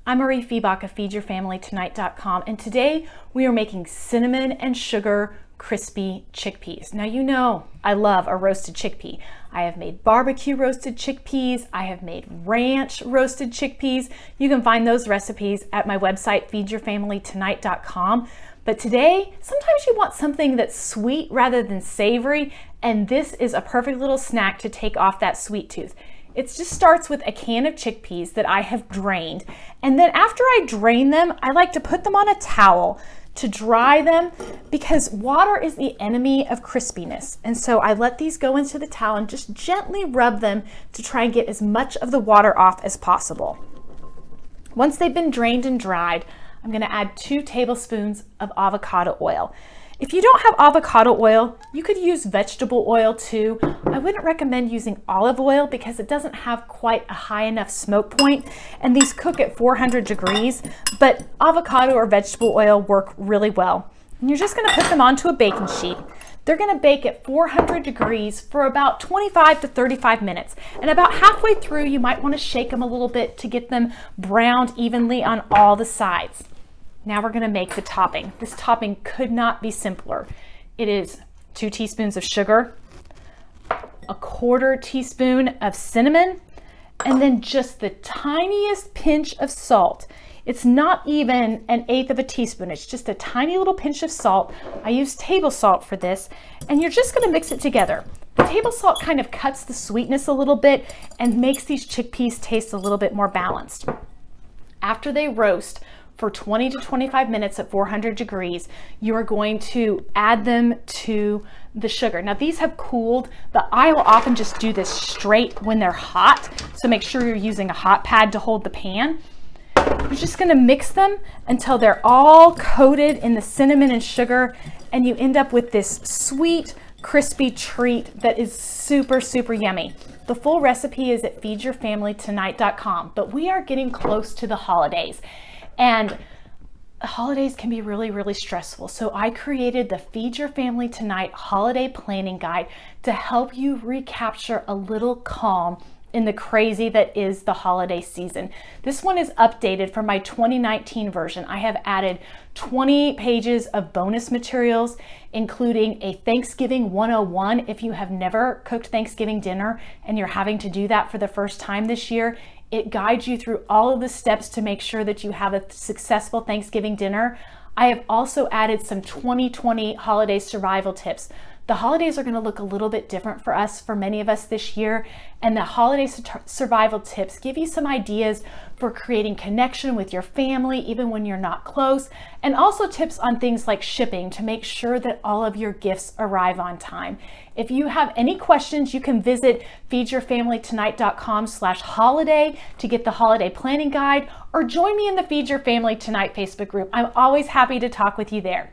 I'm Mariefiebach of FeedYourFamilyTonight.com, and today we are making cinnamon and sugar crispy chickpeas. Now you know I love a roasted chickpea. I have made barbecue roasted chickpeas. I have made ranch roasted chickpeas. You can find those recipes at my website, FeedYourFamilyTonight.com. But today, sometimes you want something that's sweet rather than savory, and this is a perfect little snack to take off that sweet tooth. It just starts with a can of chickpeas that I have drained. And then after I drain them, I like to put them on a towel to dry them because water is the enemy of crispiness. And so I let these go into the towel and just gently rub them to try and get as much of the water off as possible. Once they've been drained and dried, I'm gonna add 2 tablespoons of avocado oil. If you don't have avocado oil, you could use vegetable oil too. I wouldn't recommend using olive oil because it doesn't have quite a high enough smoke point, and these cook at 400 degrees, but avocado or vegetable oil work really well. And you're just gonna put them onto a baking sheet. They're gonna bake at 400 degrees for about 25 to 35 minutes. And about halfway through, you might wanna shake them a little bit to get them browned evenly on all the sides. Now we're gonna make the topping. This topping could not be simpler. It is 2 teaspoons of sugar, a 1/4 teaspoon of cinnamon, and then just the tiniest pinch of salt. It's not even 1/8 of a teaspoon. It's just a tiny little pinch of salt. I use table salt for this, and you're just gonna mix it together. The table salt kind of cuts the sweetness a little bit and makes these chickpeas taste a little bit more balanced. After they roast for 20 to 25 minutes at 400 degrees, you are going to add them to the sugar. Now these have cooled, but I will often just do this straight when they're hot. So make sure you're using a hot pad to hold the pan. You're just gonna mix them until they're all coated in the cinnamon and sugar, and you end up with this sweet, crispy treat that is super, super yummy. The full recipe is at FeedYourFamilyTonight.com, but we are getting close to the holidays. And the holidays can be really, really stressful. So I created the Feed Your Family Tonight Holiday Planning Guide to help you recapture a little calm in the crazy that is the holiday season. This one is updated from my 2019 version. I have added 20 pages of bonus materials, including a Thanksgiving 101 if you have never cooked Thanksgiving dinner and you're having to do that for the first time this year. It guides you through all of the steps to make sure that you have a successful Thanksgiving dinner. I have also added some 2020 holiday survival tips. The holidays are going to look a little bit different for us, for many of us this year, and the holiday survival tips give you some ideas for creating connection with your family even when you're not close, and also tips on things like shipping to make sure that all of your gifts arrive on time. If you have any questions, you can visit feedyourfamilytonight.com/holiday to get the holiday planning guide, or join me in the Feed Your Family Tonight Facebook group. I'm always happy to talk with you there.